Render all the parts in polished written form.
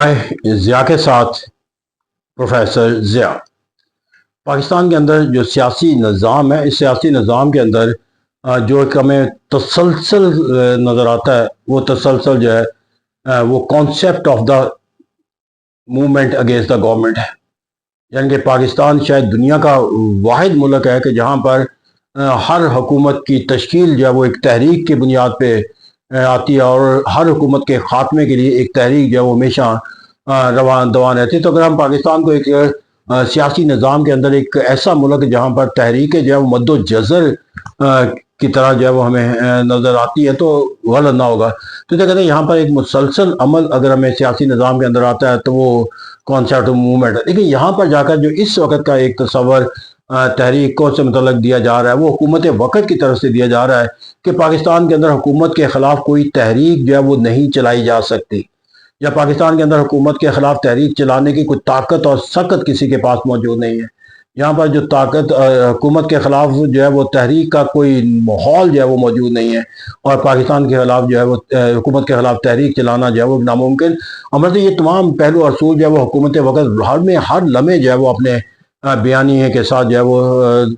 ज़िया के साथ प्रोफेसर ज़िया। पाकिस्तान के अंदर जो सियासी निज़ाम है, इस सियासी निज़ाम के अंदर जो एक हमें तसलसल नज़र आता है, वो तसलसल जो है वो concept of the movement against the government है। यानी कि पाकिस्तान शायद दुनिया का वाहिद मुल्क है कि जहाँ पर हर हुकूमत की तश्कील जो है वो एक तहरीक की बुनियाद पे आती है, और हर हुकूमत के ख़ात्मे के लिए एक तहरीक जो है वो हमेशा रवान दवान रहती है। तो अगर हम पाकिस्तान को एक सियासी निज़ाम के अंदर एक ऐसा मुल्क जहाँ पर तहरीकें जो है वो मद्दो जज़र की तरह जो है वो हमें नज़र आती है, तो गलत ना होगा। तो क्या कहते हैं, यहाँ पर एक मुसलसल अमल अगर हमें सियासी निज़ाम के अंदर आता है तो वो कॉन्सेप्ट मूवमेंट है। लेकिन यहाँ पर जाकर जो इस वक्त का एक तस्वर तहरीकों से मतलब दिया जा रहा है, वो हुकूमत वक़्त की तरफ से दिया जा रहा है कि पाकिस्तान के अंदर हुकूमत के ख़िलाफ़ कोई तहरीक जो है वो नहीं चलाई जा सकती, या पाकिस्तान के अंदर हुकूमत के ख़िलाफ़ तहरीक चलाने की कोई ताकत और सख्त किसी के पास मौजूद नहीं है। यहाँ पर जो ताकत हुकूमत के ख़िलाफ़ जो है वो तहरीक का कोई माहौल जो है वो मौजूद नहीं है, और पाकिस्तान के ख़िलाफ़ जो है वो हुकूमत के ख़िलाफ़ तहरीक चलाना जो है वो नामुमकिन। हमारे तो ये तमाम पहलू और असूल जो है वो हुकूमत वक़्त हर लम्हे जो है वो अपने बयानिए के साथ जो है वो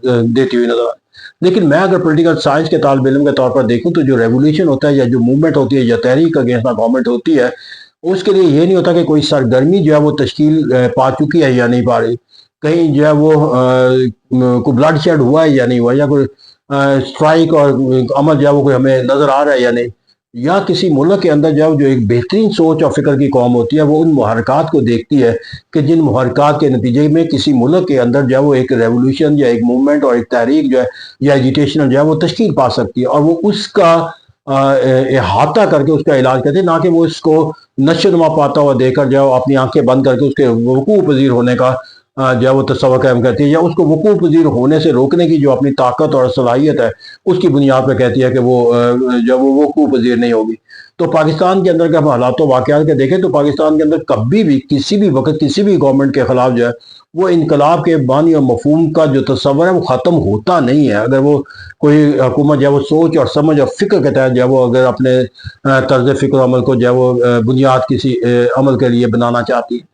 देती हुई नजर। लेकिन मैं अगर पॉलिटिकल साइंस के तालिब इल्म के तौर पर देखूँ तो जो रेवोल्यूशन होता है या जो मूवमेंट होती है या तहरीक अगेंस्ट द गवर्नमेंट होती है, उसके लिए ये नहीं होता कि कोई सरगर्मी जो है वो तश्कील पा चुकी है या नहीं पा रही, कहीं जो है वो कोई ब्लड शेड हुआ है या नहीं हुआ, या कोई स्ट्राइक और अमल जो है वो कोई हमें नज़र आ रहा है या नहीं, या किसी मुल्क के अंदर जो एक बेहतरीन सोच और फिक्र की कौम होती है वो उन मुहरकात को देखती है कि जिन मुहरकात के नतीजे में किसी मुल्क के अंदर जो है वो एक रेवोल्यूशन या एक मूवमेंट और एक तहरीक जो है या एजिटेशनल जो है वो तश्कील पा सकती है, और वो उसका अहाता करके उसका इलाज करते हैं, ना कि वो इसको नशोनुमा पाता हुआ देकर जो है अपनी आंखें बंद करके उसके वकूफ़ पजीर होने का जो है वो तस्वर कायम करती है, या उसको वकूफ़ पजीर होने से रोकने की जो अपनी ताकत और सलाहियत है उसकी बुनियाद पर कहती है कि वो जब वो वकूफ़ पजीर नहीं होगी। तो पाकिस्तान के अंदर के हम हालात वाक़यात के देखें तो पाकिस्तान के अंदर कभी भी किसी भी वक्त किसी भी गवर्नमेंट के ख़िलाफ़ जो है वो इनकलाब के बानी और मफहूम का जो तस्वर है वो ख़त्म होता नहीं है। अगर वो कोई हुकूमत जो है वो सोच और समझ और फ़िक्र के तहत जो है वो अगर अपने तर्ज फ़िक्र अमल को जो है वो बुनियाद किसी अमल के लिए बनाना चाहती है,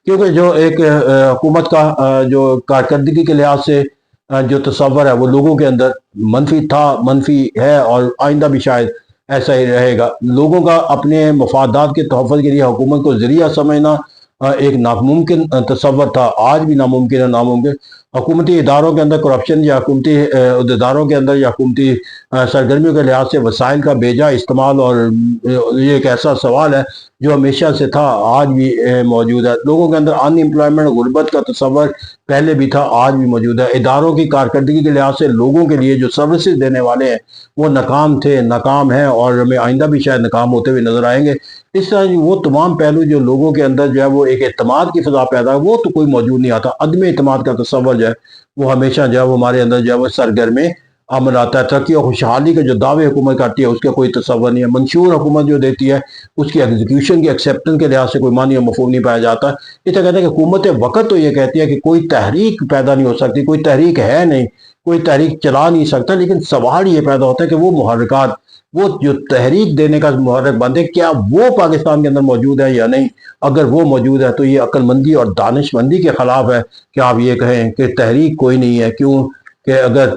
क्योंकि जो एक हुकूमत का जो कारकर्दगी के लिहाज से जो तस्वर है वो लोगों के अंदर मनफी था, मनफी है, और आइंदा भी शायद ऐसा ही रहेगा। लोगों का अपने मफादात के तहफ़्फ़ुज़ के लिए हुकूमत को ज़रिया समझना एक नामुमकिन तस्वर था, आज भी नामुमकिन है। नामुमकिन हुकूमती इदारों के अंदर करप्शन या हुकूमती इदारों के अंदर या हुकूमती सरगर्मियों के लिहाज से वसाइल का बेजा इस्तेमाल, और ये एक ऐसा सवाल है जो हमेशा से था, आज भी मौजूद है। लोगों के अंदर अनएम्प्लॉयमेंट गुर्बत का तस्वर पहले भी था, आज भी मौजूद है। इदारों की कारकर्दगी के लिहाज से लोगों के लिए जो सर्विसेज देने वाले हैं वो नाकाम थे, नाकाम हैं, और हमें आइंदा भी शायद नाकाम होते हुए नजर आएंगे। इस तरह वो तमाम पहलू जो लोगों के अंदर जो है वो एक एतमाद की फ़िज़ा पैदा, वो तो कोई मौजूद नहीं आता। अदम एतमाद का तस्वर जो है वो हमेशा जो है वो हमारे अंदर जो है वो सरगर्म अमल आता है। तरक्की और खुशहाली के जो दावे हुकूमत करती है उसका कोई तस्वर नहीं है। मंशूर हुकूमत जो देती है उसकी एग्जीक्यूशन की एक्सेप्टेंस के लिहाज से कोई मानी और मफहूम नहीं पाया जाता। इसे कहते हैं कि हुकूमत वक़्त तो ये कहती है कि कोई तहरीक पैदा नहीं हो सकती, कोई तहरीक है नहीं, कोई तहरीक चला नहीं सकता। लेकिन सवाल ये पैदा होता है कि वो मुहर्रिकात, वो जो तहरीक देने का मुहर्रिक बंद है, क्या वो पाकिस्तान के अंदर मौजूद है या नहीं? अगर वो मौजूद है तो ये अक्लमंदी और दानिशमंदी के ख़िलाफ़ है कि आप ये कहें कि तहरीक कोई नहीं है। क्यों कि अगर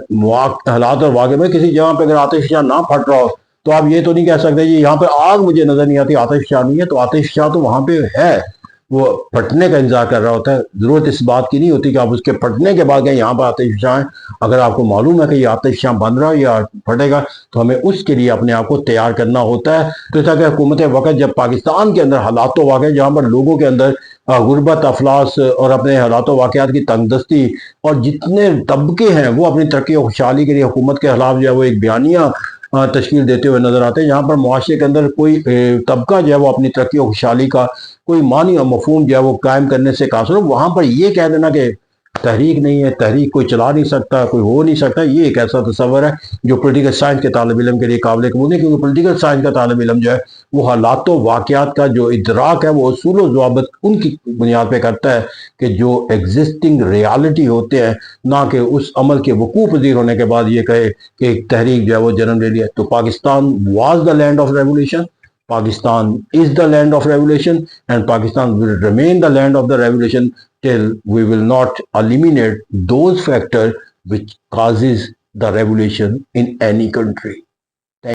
हालात और वाक़े में किसी जगह पे अगर आतिशफ़शां ना फट रहा हो तो आप ये तो नहीं कह सकते जी यहाँ पे आग मुझे नज़र नहीं आती, आतिशफ़शां नहीं है। तो आतिशफ़शां तो वहाँ पे है, वो फटने का इंतजार कर रहा होता है। ज़रूरत इस बात की नहीं होती कि आप उसके फटने के बाद यहाँ पर आतिशफ़शां हैं। अगर आपको मालूम है कि ये आतिशफ़शां बन रहा है या फटेगा तो हमें उसके लिए अपने आप को तैयार करना होता है। तो ऐसा कि हुकूमत वक़्त जब पाकिस्तान के अंदर हालात वाक़े जहाँ पर लोगों के अंदर गुर्बत, अफलास और अपने हालात वाक़यात की तंगदस्ती, और जितने तबके हैं वो अपनी तरक्की और खुशहाली के लिए हुकूमत के खिलाफ जो है वो एक बयानिया तश्कील देते हुए नजर आते हैं। यहाँ पर मुआशरे के अंदर कोई तबका जो है वो अपनी तरक्की और खुशहाली का कोई मानी और मफहूम जो है वो कायम करने से कासिर हो, वहाँ पर ये कह देना कि तहरीक नहीं है, तहरीक कोई चला नहीं सकता, कोई हो नहीं सकता, ये एक ऐसा तस्वर है जो पोलिटिकल साइंस के तालिब इल्म के लिए काबिल कबूल है। क्योंकि पोलिटिकल साइंस का तालिब इल्म जो है वो हालात वाक़यात का जो इदराक है वो उसूल व ज़वाबित उनकी बुनियाद पर करता है कि जो एग्जिस्टिंग रियालिटी होते हैं, ना कि उस अमल के वकूफ़ पज़ीर होने के बाद ये कहे कि एक तहरीक जो है वो जन्म ले लिया। तो Pakistan was the land of revolution, Pakistan is the land of revolution, and Pakistan will remain the land of the revolution till we will not eliminate those factors which causes the revolution in any country.